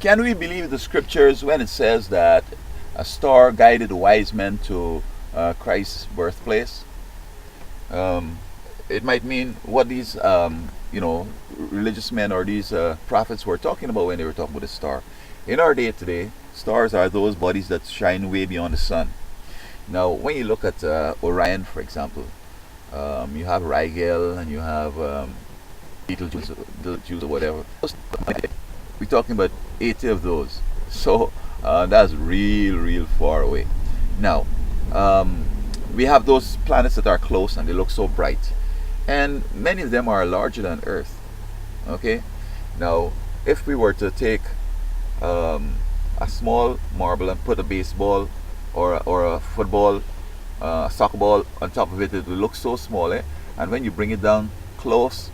Can we believe the scriptures when it says that a star guided the wise men to Christ's birthplace? Um, it might mean what these religious men or these prophets were talking about when they were talking about the star. In our day today, stars are those bodies that shine way beyond the sun. Now, when you look at Orion, for example, you have Rigel and you have Betelgeuse or whatever. We're talking about 80 of those. So that's real far away. Now, we have those planets that are close and they look so bright. And many of them are larger than Earth. Okay? Now, if we were to take a small marble and put a baseball or a football, soccer ball on top of it, it will look so small, eh? And when you bring it down close,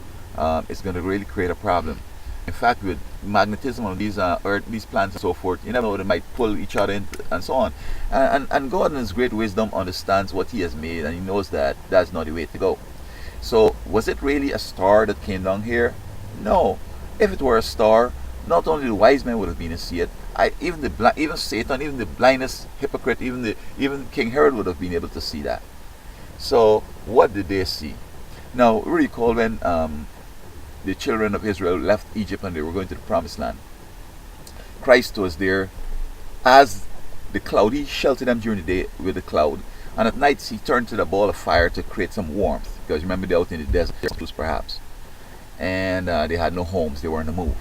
it's going to really create a problem. In fact, with magnetism on these earth, these planets and so forth, you never know, they might pull each other in and so on. And God in His great wisdom understands what He has made, and He knows that that's not the way to go. So, was it really a star that came down here? No. If it were a star, not only the wise men would have been to see it, even Satan, even the blindest hypocrite, even King Herod would have been able to see that. So, what did they see? Now, recall when the children of Israel left Egypt and they were going to the Promised Land. Christ was there as the cloud. He sheltered them during the day with the cloud, and at night He turned to the ball of fire to create some warmth. Because remember, they're out in the desert, perhaps, and they had no homes. They were on the move.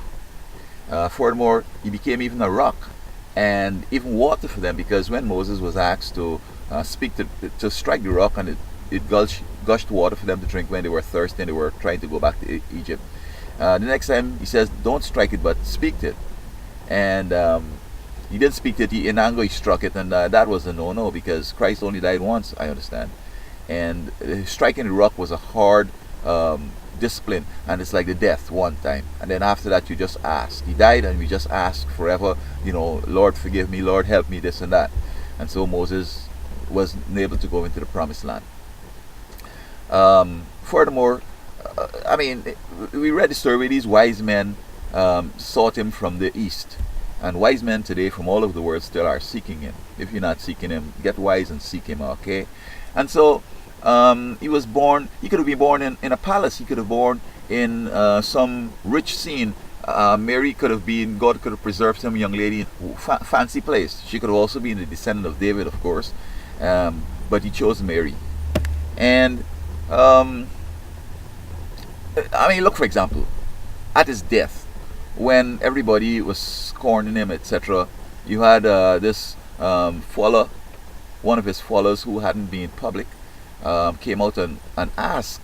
Furthermore, He became even a rock and even water for them, because when Moses was asked to to strike the rock, and it gushed water for them to drink when they were thirsty and they were trying to go back to Egypt. The next time He says, don't strike it, but speak to it. And He didn't speak to it. In anger He struck it, and that was a no-no, because Christ only died once, I understand. And striking the rock was a hard discipline, and it's like the death one time, and then after that you just ask. He died and we just ask forever, Lord forgive me, Lord help me, this and that. And so Moses was able to go into the Promised Land. Furthermore, we read the story where these wise men sought Him from the east, and wise men today from all over the world still are seeking Him. If you're not seeking Him, get wise and seek Him, okay? And so He was born. He could have been born in a palace. He could have born in some rich scene. Mary could have been, God could have preserved some young lady in fancy place. She could have also been the descendant of David, of course, but He chose Mary. And look, for example, at His death, when everybody was scorning Him, etc., you had this follower, one of His followers who hadn't been public, came out and asked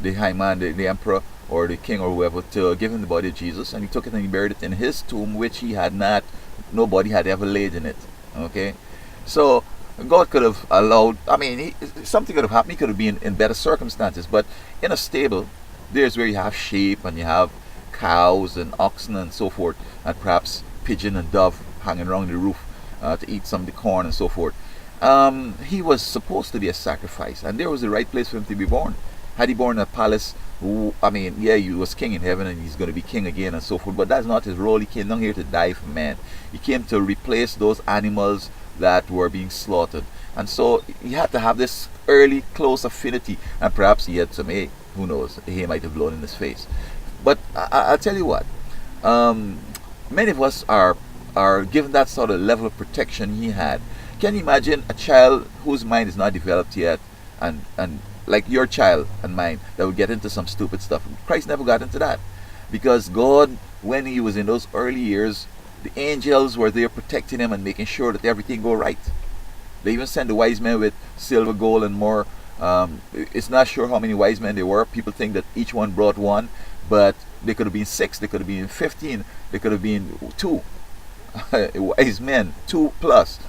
the high man, the emperor or the king or whoever, to give him the body of Jesus, and he took it and he buried it in his tomb, which nobody had ever laid in it. Okay, so God could have allowed, something could have happened. He could have been in better circumstances, but in a stable, there's where you have sheep and you have cows and oxen and so forth, and perhaps pigeon and dove hanging around the roof to eat some of the corn and so forth. He was supposed to be a sacrifice, and there was the right place for Him to be born. Had He born in a palace, He was king in heaven and He's going to be king again and so forth, but that's not His role. He came down here to die for man. He came to replace those animals that were being slaughtered, and so He had to have this early close affinity, and perhaps He had some hay. Who knows? Hay might have blown in His face. But I'll tell you what, many of us are given that sort of level of protection He had. Can you imagine a child whose mind is not developed yet, and like your child and mine, that would get into some stupid stuff? Christ never got into that, because God, when He was in those early years, the angels were there protecting Him and making sure that everything go right. They even sent the wise men with silver, gold, and more. It's not sure how many wise men there were. People think that each one brought one, but they could have been 6, they could have been 15, they could have been 2 wise men, 2 plus,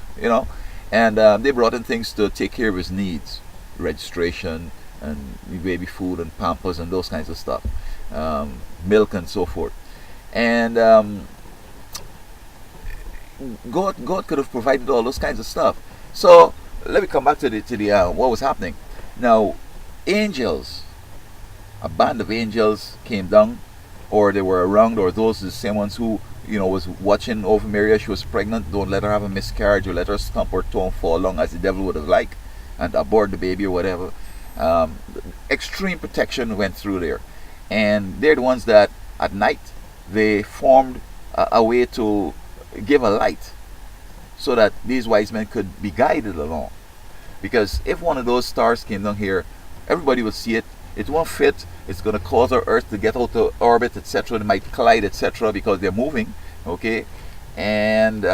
and they brought in things to take care of His needs, registration and baby food and pampers and those kinds of stuff, milk and so forth. And God could have provided all those kinds of stuff. So let me come back to the what was happening. Now, angels, a band of angels came down, or they were around, or those are the same ones who was watching over Mary as she was pregnant. Don't let her have a miscarriage, or let her stump or toe and fall along as the devil would have liked, and abort the baby or whatever. Extreme protection went through there, and they're the ones that at night they formed a way to give a light so that these wise men could be guided along. Because if one of those stars came down here, everybody would see it. It won't fit. It's going to cause our Earth to get out of orbit, etc. They might collide, etc. because they're moving. Okay, and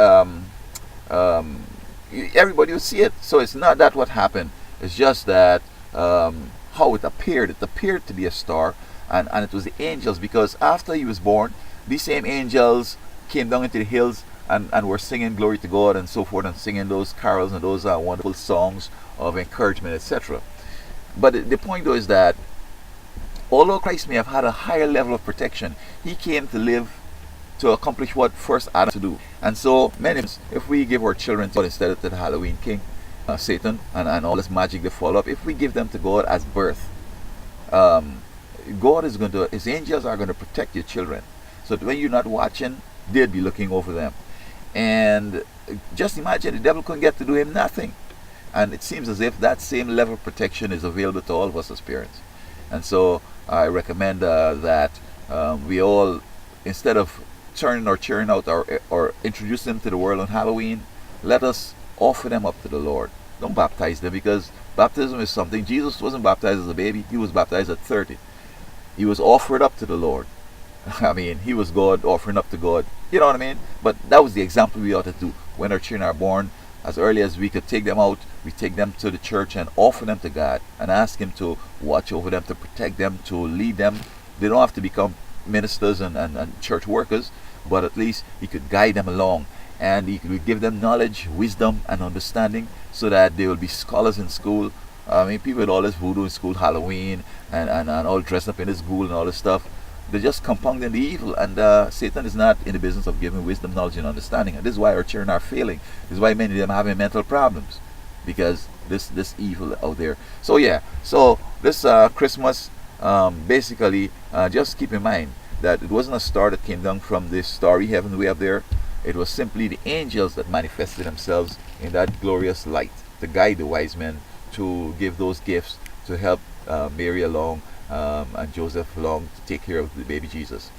everybody would see it. So it's not that what happened. It's just that how it appeared. It appeared to be a star, and it was the angels, because after he was born, these same angels came down into the hills and were singing glory to God and so forth, and singing those carols and those wonderful songs of encouragement, etc. But the point though is that although Christ may have had a higher level of protection, he came to live to accomplish what first Adam to do. And so many of us, if we give our children to God instead of to the Halloween king, Satan, and all this magic they follow up, if we give them to God as birth, God is going to, his angels are going to protect your children. So that when you're not watching, they'll be looking over them. And just imagine, the devil couldn't get to do him nothing. And it seems as if that same level of protection is available to all of us as parents. And so I recommend that we all, instead of turning our children out or introducing them to the world on Halloween, let us offer them up to the Lord. Don't baptize them, because baptism is something. Jesus wasn't baptized as a baby. He was baptized at 30. He was offered up to the Lord. I mean, he was God offering up to God. You know what I mean? But that was the example we ought to do. When our children are born, as early as we could take them out, we take them to the church and offer them to God and ask him to watch over them, to protect them, to lead them. They don't have to become ministers and church workers, but at least he could guide them along, and he could give them knowledge, wisdom, and understanding, so that they will be scholars in school. I mean, people with all this voodoo in school, Halloween, and all dressed up in this ghoul and all this stuff, they're just compounding the evil. And Satan is not in the business of giving wisdom, knowledge, and understanding. And this is why our children are failing. This is why many of them are having mental problems, because this evil out there. So yeah, so this Christmas, basically, just keep in mind that it wasn't a star that came down from this starry heaven way up there. It was simply the angels that manifested themselves in that glorious light to guide the wise men, to give those gifts, to help Mary along, and Joseph along, to take care of the baby Jesus.